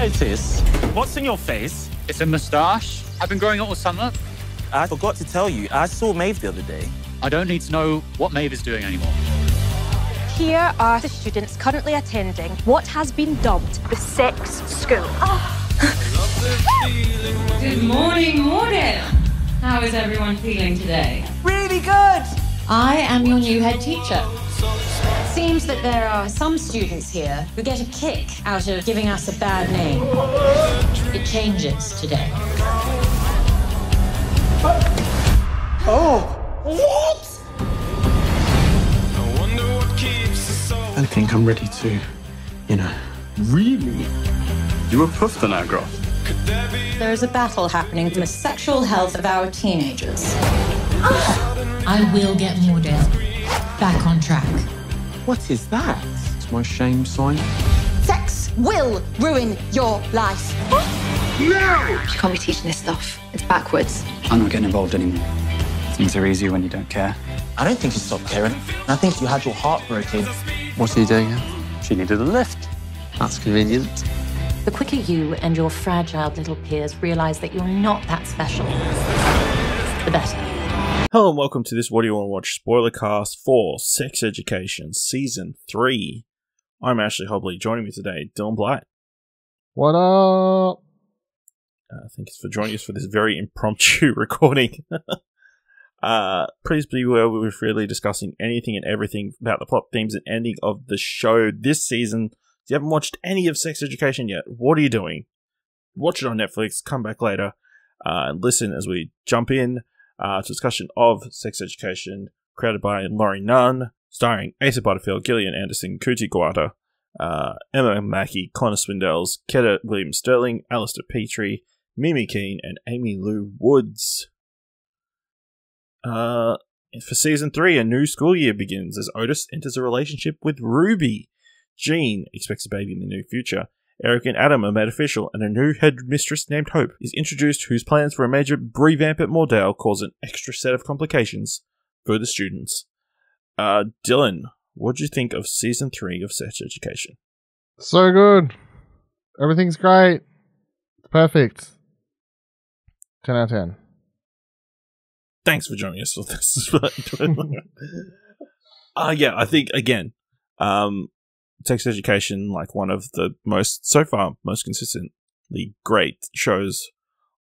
notice. What's in your face? It's a moustache. I've been growing it all summer. I forgot to tell you, I saw Maeve the other day. I don't need to know what Maeve is doing anymore. Here are the students currently attending what has been dubbed the sex school. Good morning, morning. How is everyone feeling today? Really good! I am your new head teacher. Seems that there are some students here who get a kick out of giving us a bad name. It changes today. Oh! What? I think I'm ready to, Really? You were puffed on our graph. There is a battle happening for the sexual health of our teenagers. I will get Mordell back on track. What is that? It's my shame sign. Sex will ruin your life. You can't be teaching this stuff. It's backwards. I'm not getting involved anymore. Things are easier when you don't care. I don't think you stopped caring. I think you had your heart broken. What are you doing here? She needed a lift. That's convenient. The quicker you and your fragile little peers realize that you're not that special, the better. Hello and welcome to this What Do You Want to Watch Spoilercast for Sex Education Season 3. I'm Ashley Hobley. Joining me today, Dylan Blight. What up? Thanks for joining us for this very impromptu recording. Please be aware we're freely discussing anything and everything about the plot, themes, and ending of the show this season. If you haven't watched any of Sex Education yet, what are you doing? Watch it on Netflix, come back later, and listen as we jump in to discussion of Sex Education, created by Laurie Nun, starring Asa Butterfield, Gillian Anderson, Ncuti Gatwa, Emma Mackey, Connor Swindells, Kedar Williams-Stirling, Alistair Petrie, Mimi Keene, and Aimee Woods. For Season 3, a new school year begins as Otis enters a relationship with Ruby. Jean expects a baby in the near future. Eric and Adam are made official, and a new headmistress named Hope is introduced, whose plans for a major revamp at Mordell cause an extra set of complications for the students. Dylan, what do you think of Season 3 of Sex Education? So good. Everything's great. It's perfect. 10 out of 10. Thanks for joining us for this. Yeah, I think, again, Sex Education, like one of the most consistently great shows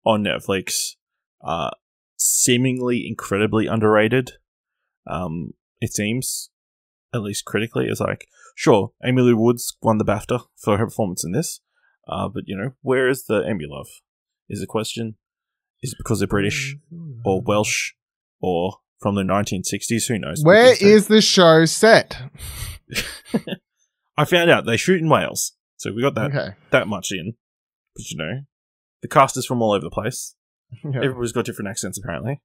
on Netflix, seemingly incredibly underrated. It seems, at least critically, it's like, sure, Aimee Woods won the BAFTA for her performance in this, but where is the Emmy love? Is the question. Is it because they're British or Welsh or from the 1960s? Who knows? Where is this show set? I found out they shoot in Wales, so we got that much in. But the cast is from all over the place. Yeah. Everybody's got different accents apparently.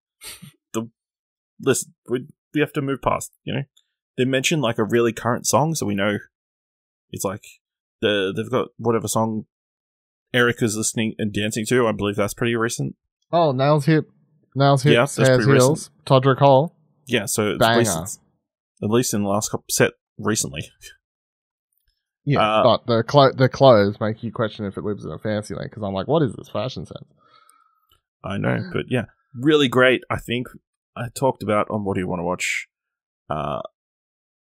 Listen, we have to move past. They mention like a really current song, so we know it's like they've got whatever song Erica's listening and dancing to. I believe that's pretty recent. Oh, Nails Hip, yeah, that's Hairs pretty Heels, recent. Todrick Hall. Yeah, so Banger. at least in the last couple set recently. Yeah, but the clothes make you question if it lives in a fancy land, because I'm like, what is this fashion sense? I know, but yeah, really great. I think I talked about on What Do You Want to Watch.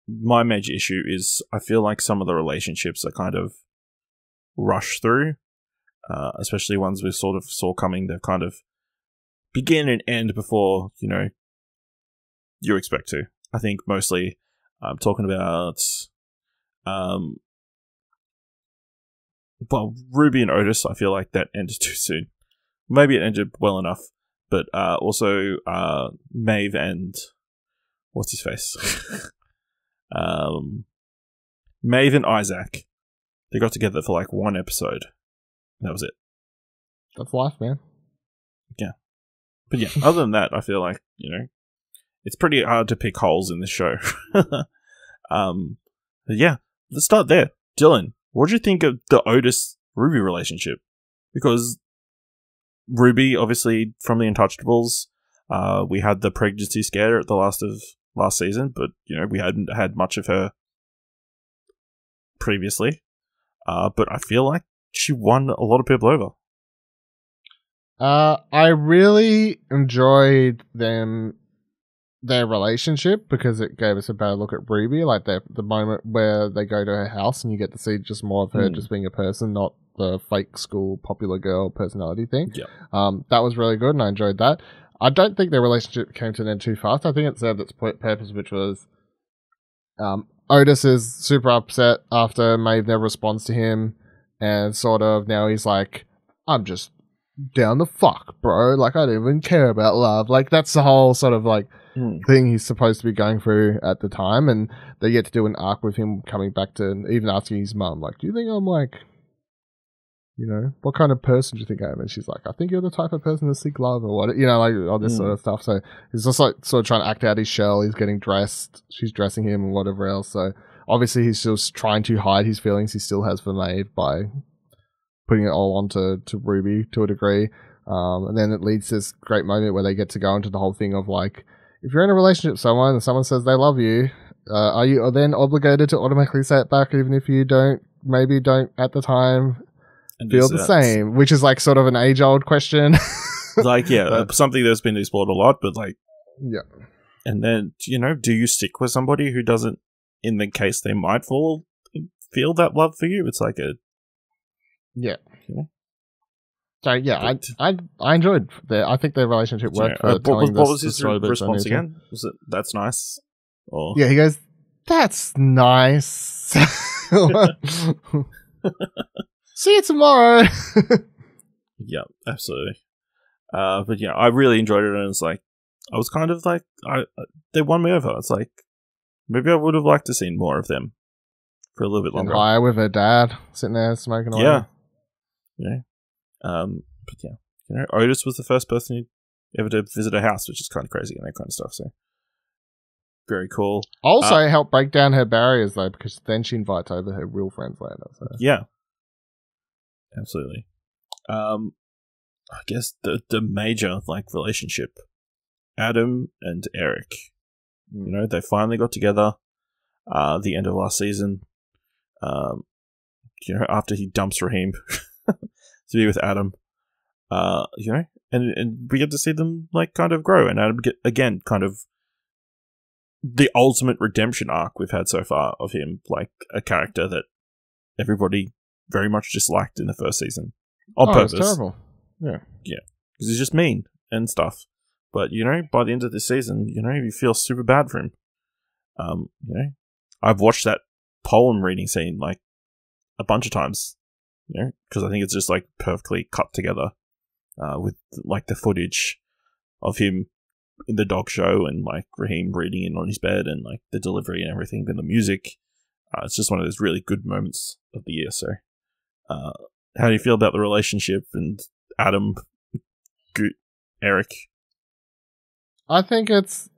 My major issue is I feel like some of the relationships are kind of rushed through, especially ones we sort of saw coming. They've kind of begin and end before, you expect to. I think mostly I'm talking about Ruby and Otis. I feel like that ended too soon. Maybe it ended well enough, but also Maeve and what's his face? Maeve and Isaac. They got together for like one episode. That was it. That's life, man. Yeah. But yeah, other than that, I feel like, it's pretty hard to pick holes in this show. But yeah, let's start there. Dylan, what do you think of the Otis-Ruby relationship? Because Ruby, obviously, from the Untouchables, we had the pregnancy scare at the last season, but, we hadn't had much of her previously. But I feel like she won a lot of people over. I really enjoyed their relationship because it gave us a better look at Ruby, like the moment where they go to her house and you get to see just more of her just being a person, not the fake school popular girl personality thing. Yeah. That was really good and I enjoyed that. I don't think their relationship came to an end too fast. I think it served its purpose, which was Otis is super upset after Maeve never responds to him, and sort of now he's like, I'm just down the fuck, bro. Like, I don't even care about love. Like, that's the whole sort of like thing he's supposed to be going through at the time, and they get to do an arc with him coming back to even asking his mum, like, do you think I'm like, you know, what kind of person do you think I am? And she's like, I think you're the type of person to seek love or what, you know, like all this sort of stuff. So he's just like sort of trying to act out his shell. He's getting dressed. She's dressing him and whatever else. So obviously he's still trying to hide his feelings he still has for Maeve by putting it all onto Ruby to a degree. And then it leads to this great moment where they get to go into the whole thing of like, if you're in a relationship with someone and someone says they love you, are you then obligated to automatically say it back even if you don't at the time feel the same, which is like sort of an age-old question. Like, yeah, something that's been explored a lot, but like, yeah. And then, you know, do you stick with somebody who doesn't, in the case they might feel that love for you? It's like a, yeah. You know? So yeah, I enjoyed I think their relationship worked for telling what was his response again? Was it, that's nice? Or yeah, he goes, that's nice. See you tomorrow. Yeah, absolutely. But yeah, I really enjoyed it, and it's like I was kind of like they won me over. It's like maybe I would have liked to seen more of them for a little bit longer. High with her dad sitting there smoking away. Yeah. But yeah, you know, Otis was the first person ever to visit her house, which is kind of crazy and that kind of stuff. So very cool. Also helped break down her barriers though, because then she invites over her real friends later. So. Yeah. Absolutely. I guess the major like relationship, Adam and Eric. You know, they finally got together. The end of last season. You know, after he dumps Raheem to be with Adam. You know, and we get to see them like kind of grow, and Adam again kind of the ultimate redemption arc we've had so far of him, like a character that everybody very much disliked in the first season on purpose. It's terrible. Yeah, because he's just mean and stuff. But you know, by the end of this season, you know, you feel super bad for him. You know, I've watched that poem reading scene like a bunch of times. You know, because I think it's just like perfectly cut together with like the footage of him in the dog show and like Raheem reading in on his bed and like the delivery and everything and the music. It's just one of those really good moments of the year. So. How do you feel about the relationship and Adam, Eric? I think that's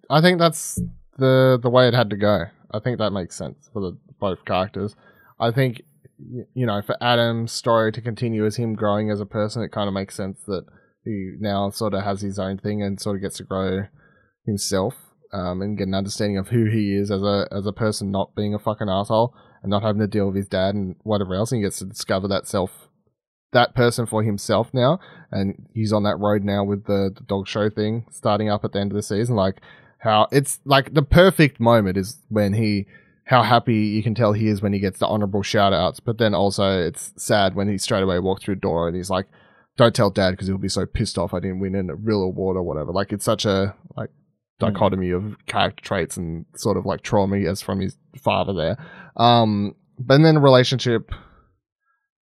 the way it had to go. I think that makes sense for both characters. I think, you know, for Adam's story to continue as him growing as a person, it kind of makes sense that he now sort of has his own thing and sort of gets to grow himself and get an understanding of who he is as a person, not being a fucking asshole. And not having to deal with his dad and whatever else, and he gets to discover that person for himself now, and he's on that road now with the dog show thing starting up at the end of the season. Like how it's like the perfect moment is when how happy you can tell he is when he gets the honorable shout outs, but then also it's sad when he straight away walks through the door and he's like, don't tell dad because he'll be so pissed off I didn't win a real award or whatever. Like it's such a like dichotomy of character traits and sort of like trauma as from his father there. But then a relationship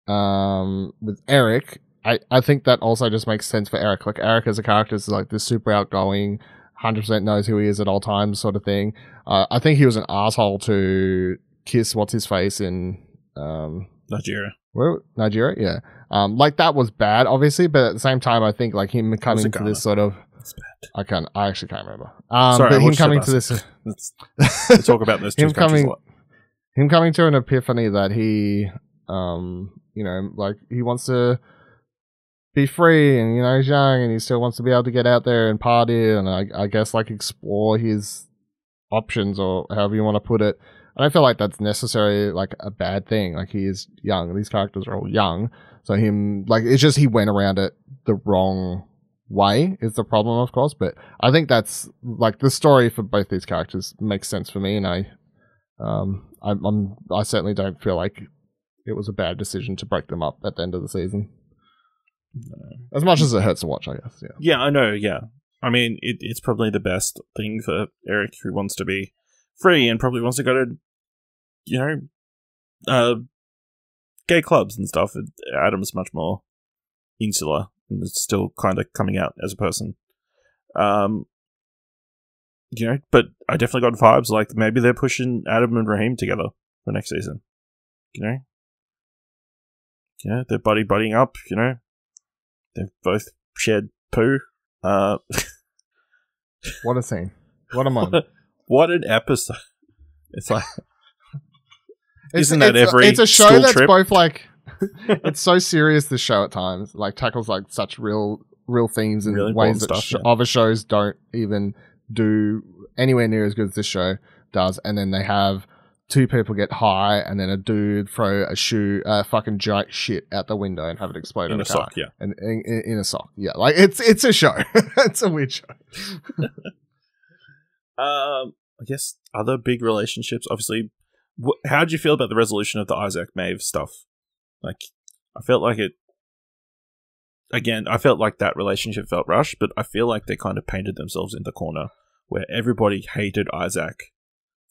with Eric, I think that also just makes sense for Eric. Like Eric as a character is like this super outgoing, 100% knows who he is at all times sort of thing. I think he was an asshole to kiss what's his face in Nigeria. Where? Nigeria, yeah. Like that was bad, obviously, but at the same time, I think like him coming to this sort of. I actually can't remember. Sorry, but him coming to this. Let's talk about those two countries a lot. Him coming to an epiphany that he, you know, like he wants to be free, and you know he's young, and he still wants to be able to get out there and party, and I guess like explore his options or however you want to put it. I don't feel like that's necessarily like a bad thing. Like, he is young. These characters are all young. So him, like, it's just he went around it the wrong way is the problem, of course. But I think that's, like, the story for both these characters makes sense for me. And I certainly don't feel like it was a bad decision to break them up at the end of the season. No. As much as it hurts to watch, I guess. Yeah. Yeah, I know. Yeah. I mean, it's probably the best thing for Eric, who wants to be free and probably wants to go to, gay clubs and stuff. Adam's much more insular and is still kind of coming out as a person. But I definitely got vibes like maybe they're pushing Adam and Raheem together for next season. They're buddying up. They've both shared poo. What a scene! What a moment! What an episode! It's like, it's a show that's trip? Both like, it's so serious. This show at times like tackles like such real themes in really ways that other shows don't even do anywhere near as good as this show does. And then they have two people get high, and then a dude throw a fucking giant shit out the window and have it explode in a sock. Yeah, and in a sock. Yeah, like it's a show. It's a weird show. I guess other big relationships. Obviously, how did you feel about the resolution of the Isaac Maeve stuff? Like, I felt like it. Again, I felt like that relationship felt rushed, but I feel like they kind of painted themselves in the corner where everybody hated Isaac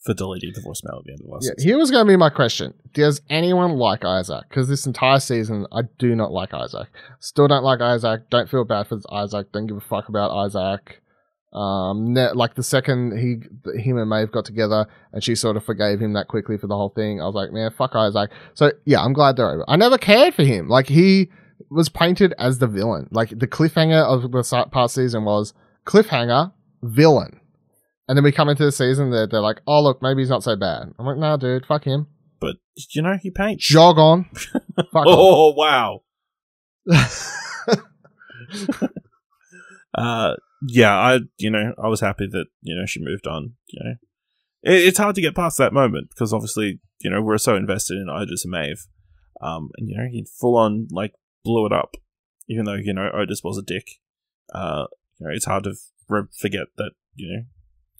for deleting the voicemail at the end of the last season. Here was going to be my question. Does anyone like Isaac? Because this entire season, I do not like Isaac. Still don't like Isaac. Don't feel bad for Isaac. Don't give a fuck about Isaac. Like the second him and Maeve got together and she sort of forgave him that quickly for the whole thing, I was like, man, fuck Isaac. So yeah, I'm glad they're over. I never cared for him. Like, he was painted as the villain. Like, the cliffhanger of the past season was cliffhanger, villain. And then we come into the season, they're like, oh, look, maybe he's not so bad. I'm like, nah, dude, fuck him. But, he paints. Jog on. Fuck oh, wow. Yeah, I was happy that, she moved on, It's hard to get past that moment because obviously, we're so invested in Otis and Maeve. And, he full on, like, blew it up. Even though, Otis was a dick. It's hard to forget that,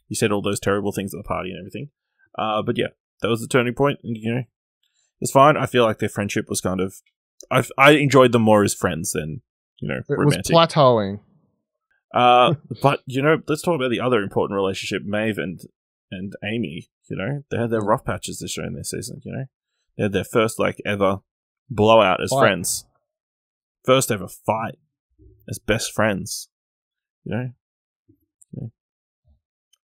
he said all those terrible things at the party and everything. But yeah, that was the turning point. And, it's fine. I feel like their friendship was kind of... I enjoyed them more as friends than, romantic. It was plateauing. But, let's talk about the other important relationship, Maeve and Aimee. They had their rough patches this show in this season, They had their first, like, ever blowout as friends. First ever fight as best friends.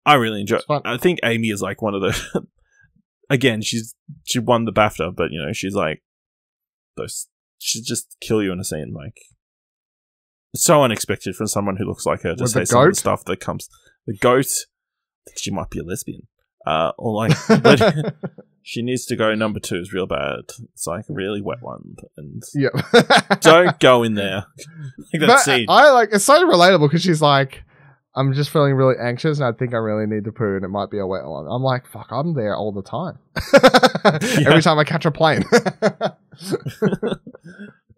I really enjoy it. I think Aimee is like one of the... Again, she won the BAFTA, but, she's like... She'd just kill you in a scene. Like, it's so unexpected from someone who looks like her to say some of the stuff that comes... The goat... I think she might be a lesbian. Or like... But she needs to go number 2 is real bad. It's like a really wet one. And don't go in there. Like that scene. It's so relatable because she's like... I'm just feeling really anxious and I think I really need to poo and it might be a wet one. I'm like, fuck, I'm there all the time. Every time I catch a plane.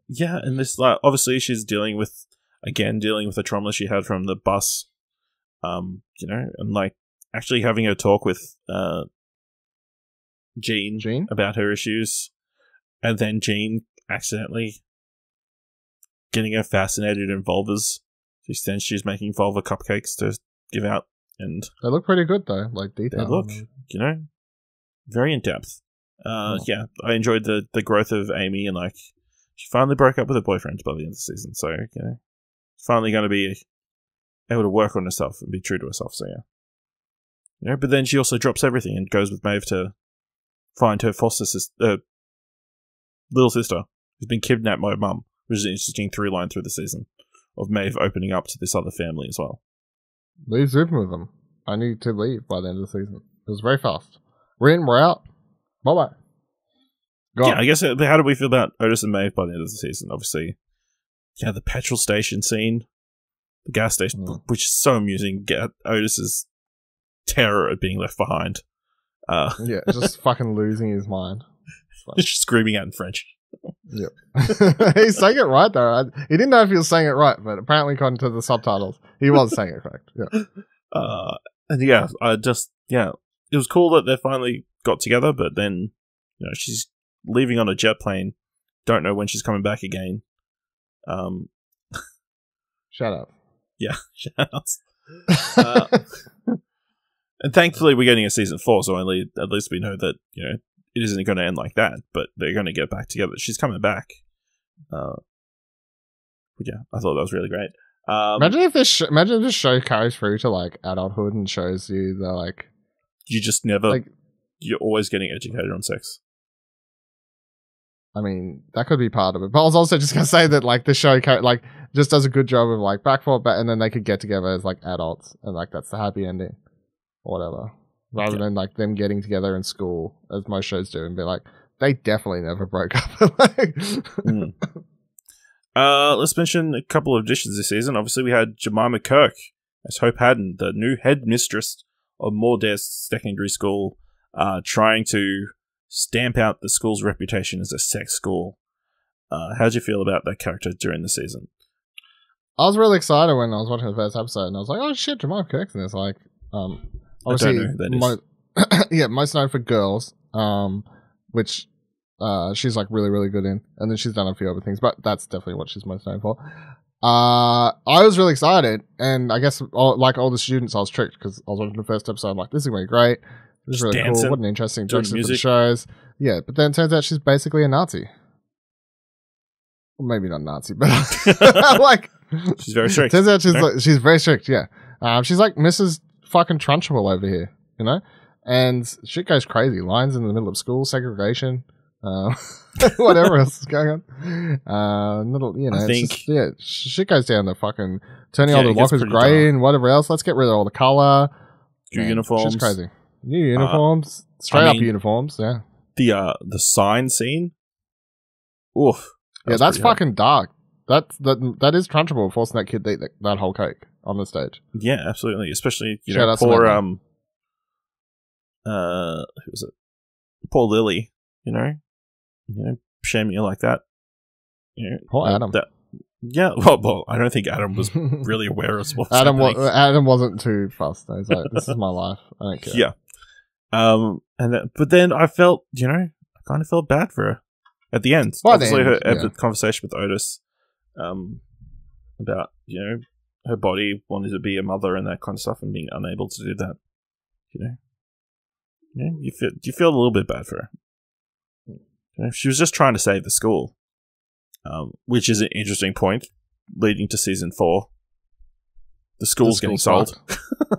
Yeah, and this, like, obviously she's dealing with the trauma she had from the bus. And like actually having her talk with Jean about her issues. And then Jean accidentally getting her fascinated in vulvas. To the extent she's making vulva cupcakes to give out, and they look pretty good though, like detail. They look, very in depth. Yeah, I enjoyed the growth of Aimee, and like she finally broke up with her boyfriend by the end of the season. So she's finally going to be able to work on herself and be true to herself. So yeah, but then she also drops everything and goes with Maeve to find her foster sister, little sister, who's been kidnapped by her mum, which is an interesting through line through the season. Of Maeve opening up to this other family as well. Leave Zoom with them. I need to leave by the end of the season. It was very fast. We're in, we're out. Bye-bye. Yeah, I guess, how do we feel about Otis and Maeve by the end of the season? Obviously, the petrol station scene, the gas station, which is so amusing. Otis's terror at being left behind. Yeah, just fucking losing his mind. Just screaming out in French. Yep. He's saying it right though. He didn't know if he was saying it right, but apparently according to the subtitles, he was saying it correct. Yeah. And yeah, it was cool that they finally got together, but then, she's leaving on a jet plane. Don't know when she's coming back again. Shut up. Yeah, shout outs. And thankfully we're getting a season 4, so at least we know that, it isn't going to end like that, but they're going to get back together. She's coming back. But yeah, I thought that was really great. Imagine if this show carries through to like adulthood and shows you the like you just never you're always getting educated on sex. I mean, that could be part of it. But I was also just gonna say that like the show like just does a good job of like back, and then they could get together as like adults, and like that's the happy ending, or whatever. Rather than like them getting together in school, as most shows do, and be like, they definitely never broke up. Let's mention a couple of additions this season. Obviously, we had Jemima Kirk as Hope Haddon, the new headmistress of Moordes Secondary School, trying to stamp out the school's reputation as a sex school. How'd you feel about that character during the season? I was really excited when I was watching the first episode, and I was like, "Oh shit, Jemima Kirk's in this!" Like, obviously, I don't know who that is. most known for Girls, which she's like really, really good in, and then she's done a few other things, but that's definitely what she's most known for. I was really excited, and I guess like all the students, I was tricked because I was watching the first episode. I'm like, this is going to be great. This is really cool. What an interesting juxtaposition for the shows. Yeah, but then it turns out she's basically a Nazi. Well, maybe not Nazi, but like she's very strict. Turns out she's very strict. Yeah, she's like Mrs. fucking Trunchbull over here, and shit goes crazy. Lines in the middle of school, segregation. Whatever else is going on. I think shit goes down the fucking turning all the lockers grey and whatever else. Let's get rid of all the colour. New uniforms. Shit's crazy. New uniforms. Straight up uniforms, yeah. The sign scene. Oof. Yeah, that's fucking dark. That is Trunchbull forcing that kid to eat that whole cake on the stage. Yeah, absolutely. Especially, poor who was it? Poor Lily, shaming you like that. Poor Adam. Well, I don't think Adam was really aware of what's happening. Adam wasn't too fussed. He's like, this is my life. I don't care. Yeah. But then I felt, I kind of felt bad for her at the end. Well, obviously, her conversation with Otis about, her body wanting to be a mother and that kind of stuff and being unable to do that. You feel a little bit bad for her. She was just trying to save the school, which is an interesting point leading to season 4. The school's getting sold.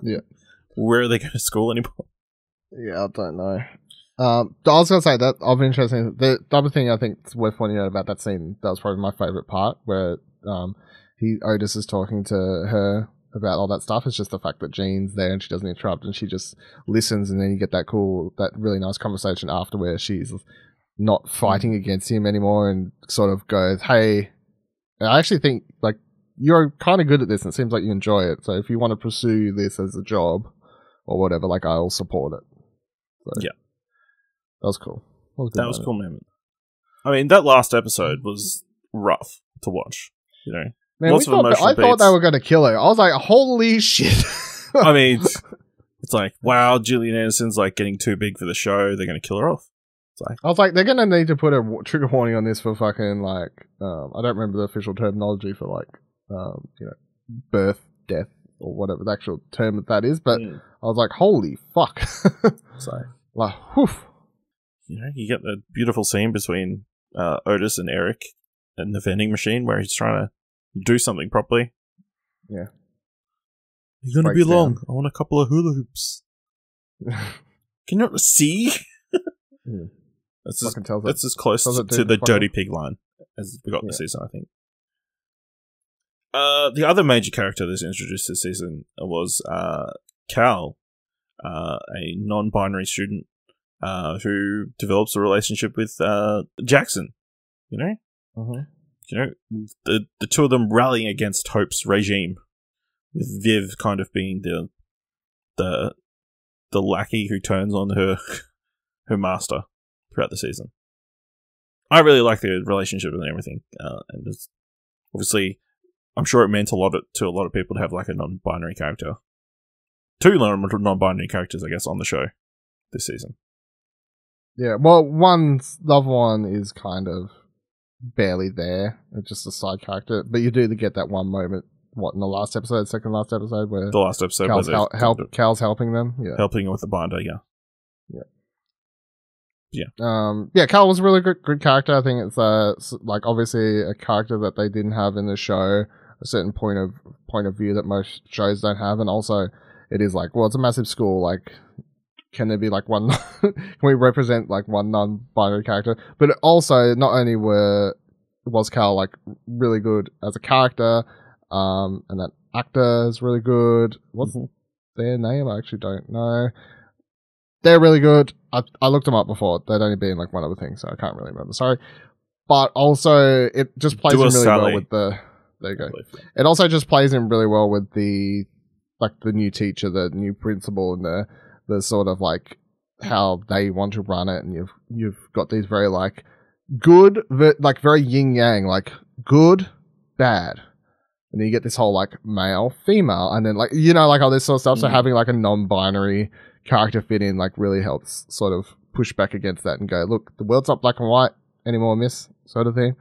Yeah. Where are they going to school anymore? Yeah, I don't know. I was going to say that I'll be interested. The other thing I think is worth pointing out about that scene, that was probably my favourite part, where Otis is talking to her about all that stuff. It's just the fact that Jean's there and she doesn't interrupt and she just listens, and then you get that really nice conversation after where she's not fighting against him anymore and sort of goes, hey, I actually think like you're kind of good at this and it seems like you enjoy it, so if you want to pursue this as a job or whatever, like I'll support it. So, yeah, that was cool. That was a cool moment. I mean, that last episode was rough to watch, Man, I thought they were going to kill her. I was like, holy shit. I mean, it's like, wow, Gillian Anderson's like getting too big for the show. They're going to kill her off. I was like, they're going to need to put a trigger warning on this for fucking like, I don't remember the official terminology for like, birth, death, or whatever the actual term that is, but I was like, holy fuck. So, like, whew. You get the beautiful scene between Otis and Eric and the vending machine where he's trying to do something properly. Yeah. You're going to be long. I want a couple of hula hoops. Can you not see? Yeah. That's as close to the dirty pig line as we got this season, I think. The other major character that's introduced this season was Cal, a non-binary student who develops a relationship with Jackson. Uh-huh. The two of them rallying against Hope's regime, with Viv kind of being the the lackey who turns on her master throughout the season. I really like the relationship and everything, and it's, obviously, I'm sure it meant a lot to a lot of people to have like a non-binary character. 2 non-binary characters, I guess, on the show this season. Yeah, well, the other one is kind of barely there. It's just a side character. But you do get that one moment, in the last episode, second last episode, where the last episode Cal's helping them. Yeah. Helping with the binder, yeah. Yeah, Cal was a really good character. I think it's like obviously a character that they didn't have in the show, a certain point of view that most shows don't have, and also it is like, well, it's a massive school, like can there be like one can we represent like one non-binary character? But also not only was Cal like really good as a character, and that actor is really good. What's their name? I actually don't know. They're really good. I looked them up before. They'd only been like one other thing, so I can't really remember. Sorry. But also, it just plays in really well with the... There you go. It also just plays in really well with the new teacher, the new principal, and the sort of like how they want to run it. And you've got these very like good, like very yin-yang, like good, bad. And then you get this whole like male, female, and then like, you know, like all this sort of stuff. So having like a non-binary character fit in like really helps sort of push back against that and go, look, the world's not black and white anymore, miss, sort of thing.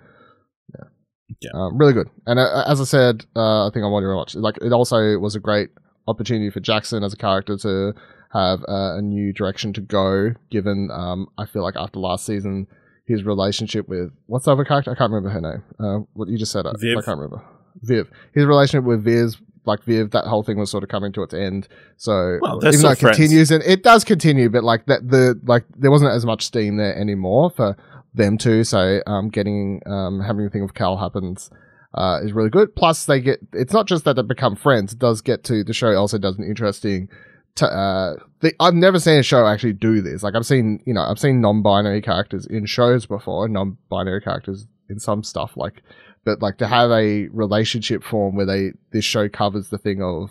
Really good. And as I said, I think I want to watch. Like, it also was a great opportunity for Jackson as a character to have a new direction to go. Given I feel like after last season, his relationship with what's the other character? I can't remember her name. What you just said, Viv. I can't remember. Viv. His relationship with Viv, that whole thing was sort of coming to its end. So even though it continues, and it does continue, but like that, there wasn't as much steam there anymore for them two. So having the thing with Cal happens is really good. Plus, it's not just that they become friends. It does get to the show. Also does an interesting. I've never seen a show actually do this. Like I've seen non-binary characters in shows before, non-binary characters in some stuff like. But like to have a relationship form where this show covers the thing of,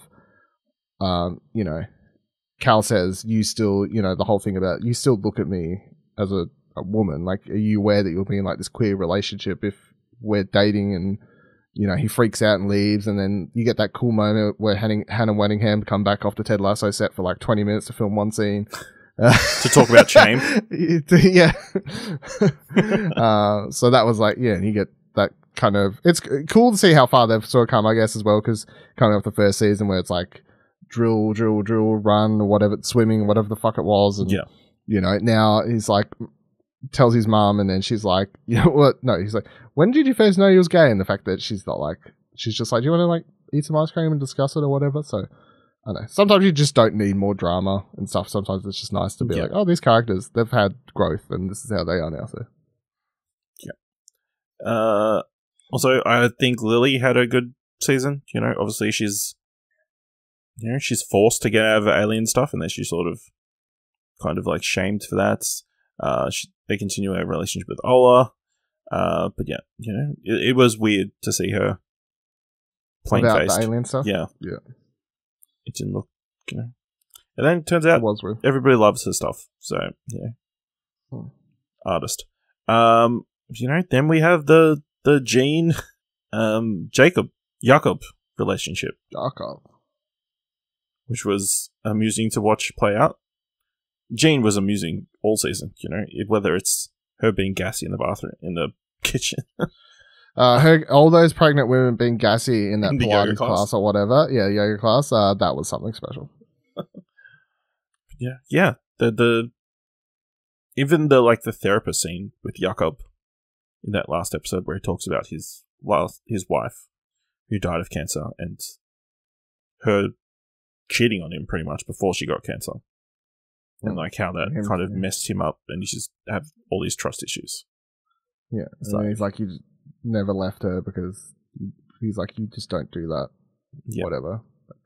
Cal says, you still, the whole thing about you still look at me as a woman. Like, are you aware that you'll be in like this queer relationship if we're dating? And he freaks out and leaves, and then you get that cool moment where Hannah Waddingham come back off the Ted Lasso set for like 20 minutes to film one scene. To talk about shame. Yeah. So that was like, and you get that kind of, it's cool to see how far they've sort of come, I guess, as well, because coming off the first season where it's like drill, run, or whatever, swimming, whatever the fuck it was, and now he's like tells his mom, and then she's like, what? No, he's like, when did you first know he was gay? And the fact that she's not like, she's just like, do you want to like eat some ice cream and discuss it or whatever? So I don't know. Sometimes you just don't need more drama and stuff. Sometimes it's just nice to be like, oh, these characters, they've had growth, and this is how they are now. So also, I think Lily had a good season. Obviously she's forced to get out of alien stuff, and then she's sort of kind of like shamed for that. They continue a relationship with Ola. But yeah, it was weird to see her plain faced. The alien stuff? Yeah. It didn't look, And then it turns out everybody loves her stuff. So, artist. Then we have the Jean, Jacob relationship. Which was amusing to watch play out. Jean was amusing all season, whether it's her being gassy in the bathroom, in the kitchen. All those pregnant women being gassy in that Pilates class or whatever. Yeah, yoga class. That was something special. Yeah. Even the therapist scene with Jakob in that last episode where he talks about his wife who died of cancer and her cheating on him pretty much before she got cancer. And like how that kind of messed him up, and he just have all these trust issues. Yeah, and he's like, you never left her because he's like, you just don't do that. Yeah. Whatever.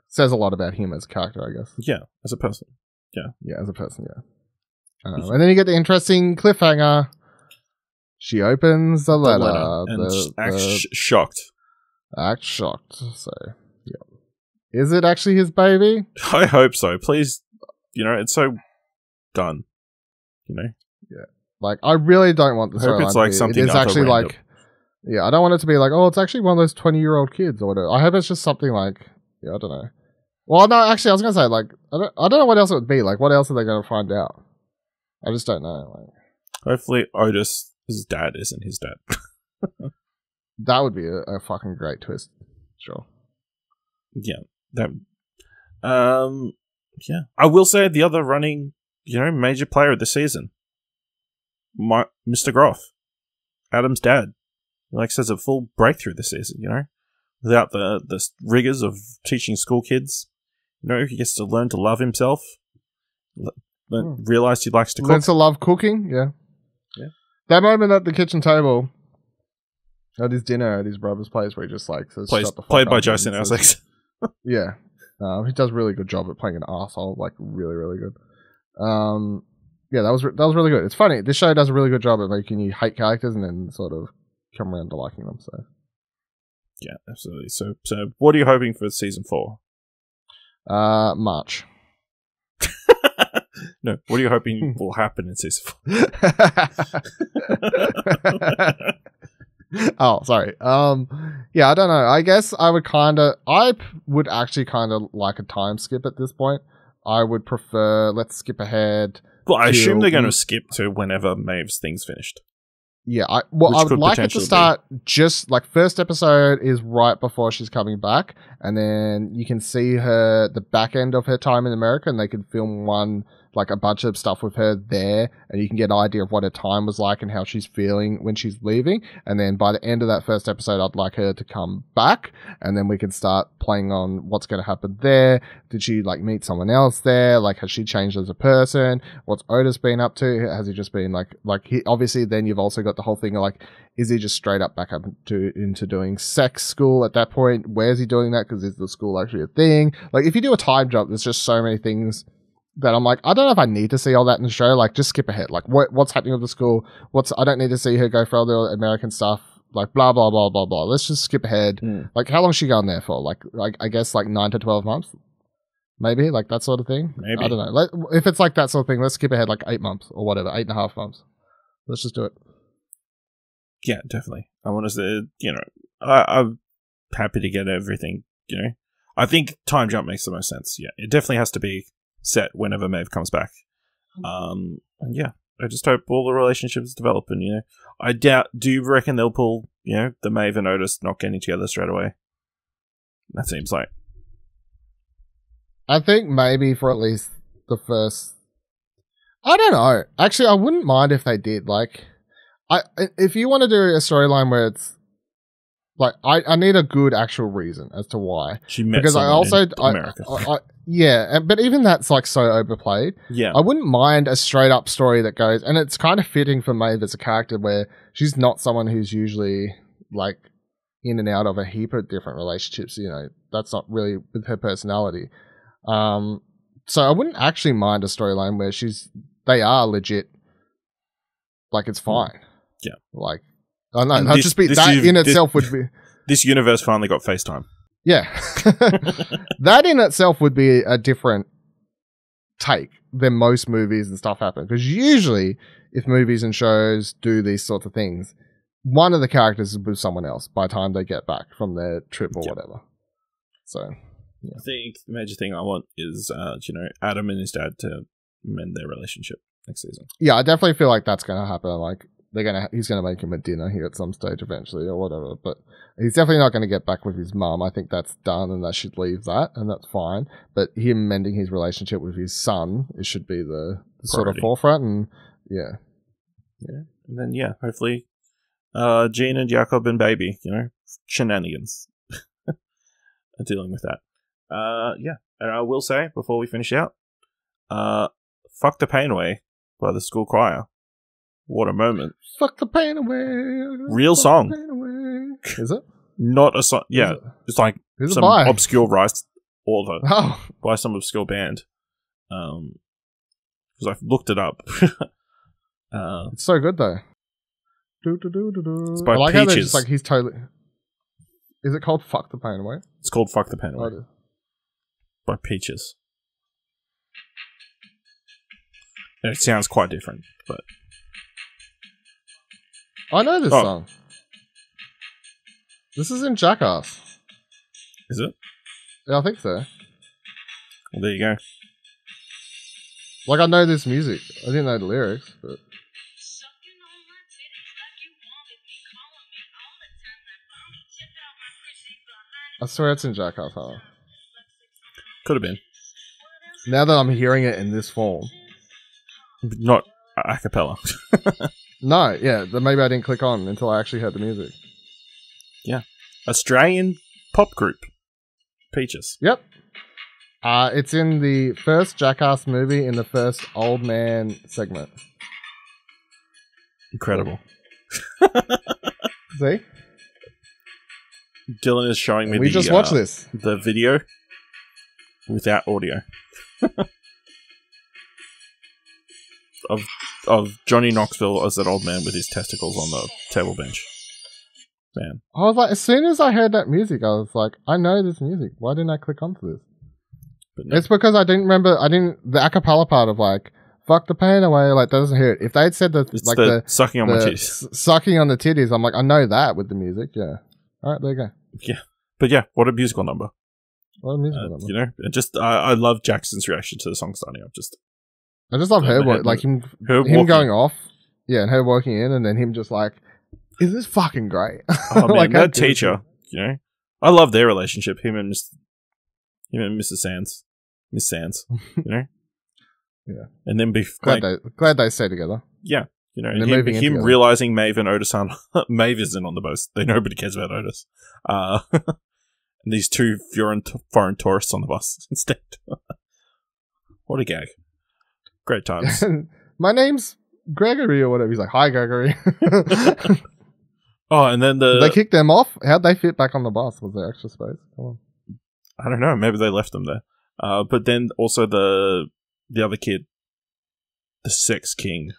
Says a lot about him as a character, I guess. Yeah, as a person. Yeah, as a person, and then you get the interesting cliffhanger. She opens the letter. And acts shocked. Acts shocked. So, yeah. Is it actually his baby? I hope so. Please you know, it's so done. You know? Yeah. Like, I really don't want the I hope it's like something it's actually random. like, yeah, I don't want it to be like, oh, it's actually one of those 20-year-old kids or whatever. I hope it's just something like, yeah, I don't know. Well, no, actually, I was going to say, like, I don't know what else it would be. Like, what else are they going to find out? I just don't know. Like, hopefully Otis's dad isn't his dad. that would be a fucking great twist. Sure. Yeah. That. Yeah. I will say the other running, you know, major player of the season, Mr. Groff, Adam's dad, like says a full breakthrough this season. You know, without the rigors of teaching school kids, you know, he gets to learn to love himself. Realize he likes to cook. Learns to love cooking. Yeah. Yeah. That moment at the kitchen table at his dinner at his brother's place, where he just like says, "Shut the fuck played up," by Jason Isaacs. Yeah. He does a really good job at playing an arsehole, like really, really good. Yeah, that was really good. It's funny. This show does a really good job at making you hate characters and then sort of come around to liking them. So, yeah, absolutely. So what are you hoping for season 4? March. No, what are you hoping will happen in season 4? Oh, sorry. Yeah, I don't know. I guess I would actually kind of like a time skip at this point. I would prefer, let's skip ahead. Well, I assume they're going to skip to whenever Maeve's thing's finished. Yeah, I would like it to start just like first episode is right before she's coming back, and then you can see the back end of her time in America, and they could film a bunch of stuff with her there, and you can get an idea of what her time was like and how she's feeling when she's leaving. And then by the end of that first episode, I'd like her to come back, and then we can start playing on what's going to happen there. Did she like meet someone else there? Like, has she changed as a person? What's Otis been up to? Has he just been like he obviously? Then you've also got the whole thing of like, is he just straight up back up into doing sex school at that point? Where's he doing that? Because is the school actually a thing? Like, if you do a time jump, there's just so many things that I'm like, I don't know if I need to see all that in the show. Like, just skip ahead. Like, what's happening with the school? I don't need to see her go for all the American stuff. Like, blah, blah, blah, blah, blah. Let's just skip ahead. Like, how long is she going there for? Like I guess, like 9 to 12 months? Maybe? Like, that sort of thing? Maybe. I don't know. If it's like that sort of thing, let's skip ahead like 8 months or whatever. 8.5 months. Let's just do it. Yeah, definitely. I want to, you know, I'm happy to get everything, you know. I think time jump makes the most sense. Yeah, it definitely has to be set whenever Maeve comes back. And yeah, I just hope all the relationships develop, and, you know, I doubt, do you reckon they'll pull, you know, the Maeve and Otis not getting together straight away? That seems like. I think maybe for at least the first, I don't know. Actually, I wouldn't mind if they did. Like, if you want to do a storyline where it's like, I need a good actual reason as to why. She met because I also in America. Yeah, but even that's like so overplayed. Yeah, I wouldn't mind a straight up story that goes, and it's kind of fitting for Maeve as a character where she's not someone who's usually like in and out of a heap of different relationships. You know, that's not really with her personality. So I wouldn't actually mind a storyline where they are legit. Like, it's fine. Yeah, like, I don't know. Just be that in itself would be. This universe finally got FaceTime. Yeah, that in itself would be a different take than most movies and stuff happen. Because usually, if movies and shows do these sorts of things, one of the characters is with someone else by the time they get back from their trip or whatever. So, yeah. I think the major thing I want is, you know, Adam and his dad to mend their relationship next season. Yeah, I definitely feel like that's going to happen. Like, he's gonna make him a dinner here at some stage eventually or whatever, but he's definitely not going to get back with his mum. I think that's done, and that should leave that, and that's fine. But him mending his relationship with his son, it should be the sort of forefront, and yeah, and then hopefully, Jean and Jacob and baby, you know, shenanigans, are dealing with that. And I will say before we finish out, "Fuck the Pain Away" by the school choir. What a moment. Fuck the pain away. Real song. Is it? Not a song. Yeah. It's like Who's some obscure rice author by some obscure band. Because I've looked it up. It's so good though. It's by I like how they're Peaches. just like, he's totally. Is it called Fuck the Pain Away? It's called Fuck the Pain Away. Oh, by Peaches. And it sounds quite different, but... I know this song. This is in Jackass. Is it? Yeah, I think so. Well, there you go. Like, I know this music. I didn't know the lyrics, but... I swear it's in Jackass, huh? Could have been. Now that I'm hearing it in this form. Not a cappella. No, yeah, maybe I didn't click on until I actually heard the music. Yeah. Australian pop group. Peaches. Yep. It's in the first Jackass movie in the first Old Man segment. Incredible. See? Dylan is showing me we just watched this. The video without audio. of Johnny Knoxville as that old man with his testicles on the table bench. Man. I was like, as soon as I heard that music, I was like, I know this music. Why didn't I click onto this? But no. It's because I didn't remember, the a cappella part of like, fuck the pain away, like, doesn't hear it. If they'd said the, it's like the sucking on my titties. Sucking on the titties, I'm like, I know that with the music, yeah. Alright, there you go. Yeah. But yeah, what a musical number. What a musical number. You know, just, I love Jackson's reaction to the song starting up. I just love her going off. Yeah, and her walking in, and then him just like, is this fucking great? Oh man, like, that teacher, you know, I love their relationship. Him and Mrs. Sands, Miss Sands, you know. Yeah, and then glad they stay together. Yeah, you know, and him realizing Maeve and Otis aren't Maeve isn't on the bus. Nobody cares about Otis. And these two foreign tourists on the bus instead. What a gag! Great times. My name's Gregory or whatever. He's like, hi, Gregory. Oh, and then they kicked them off. How'd they fit back on the bus? Was there extra space? Come on. I don't know. Maybe they left them there. But then also the other kid, the Sex King,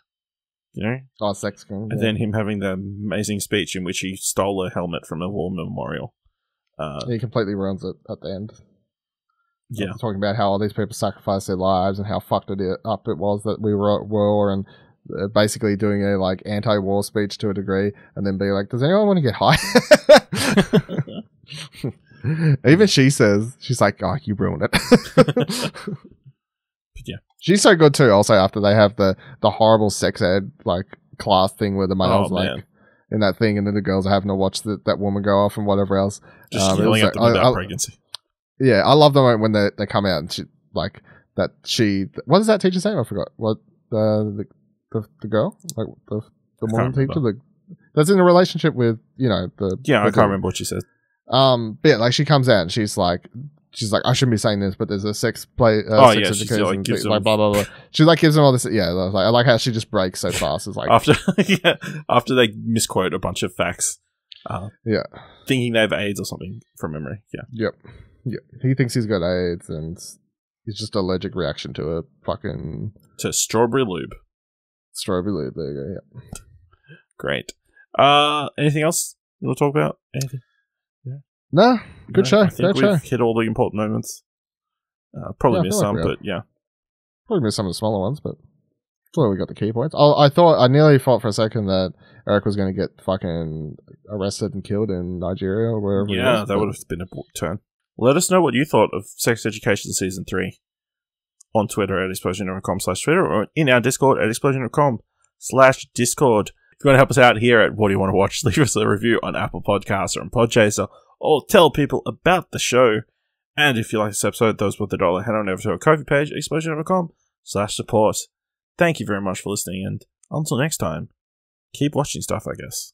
you know? Oh, Sex King. And then him having the amazing speech in which he stole a helmet from a war memorial. He completely ruins it at the end. Yeah. Talking about how all these people sacrificed their lives and how fucked it up it was that we were at war, and basically doing a like anti-war speech to a degree, and then be like, does anyone want to get high? Even she says, she's like, oh, you ruined it. Yeah. She's so good too, also, after they have the horrible sex ed like class thing where the males like in that thing, and then the girls are having to watch that woman go off and whatever else. Just yelling at them about pregnancy. Yeah, I love the moment when they come out and she like that what does that teacher's name? I forgot. What the girl? Like the woman teacher? That's in a relationship with, you know, the... Yeah, I can't remember what she said. But yeah, like she comes out and she's like, I shouldn't be saying this, but there's a sex education, like, gives like blah blah blah. She like gives them all this. Yeah, I like how she just breaks so fast. It's like after they misquote a bunch of facts. Thinking they have AIDS or something from memory. Yeah. Yep. He thinks he's got AIDS and he's just allergic reaction to to strawberry lube. Strawberry lube. There you go. Yeah. Great. Anything else you want to talk about? Anything? Yeah. No. Good show. I think we've hit all the important moments. Probably missed some, but yeah. Probably missed some of the smaller ones, but well, we got the key points. I nearly thought for a second that Eric was going to get fucking arrested and killed in Nigeria or wherever. Yeah, that would have been a turn. Let us know what you thought of Sex Education Season 3 on Twitter at explosion.com/Twitter or in our Discord at explosion.com/Discord. If you want to help us out here at What Do You Want to Watch, leave us a review on Apple Podcasts or on Podchaser, or tell people about the show. And if you like this episode, those with the dollar, head on over to our Ko-fi page, explosion.com/support. Thank you very much for listening, and until next time, keep watching stuff, I guess.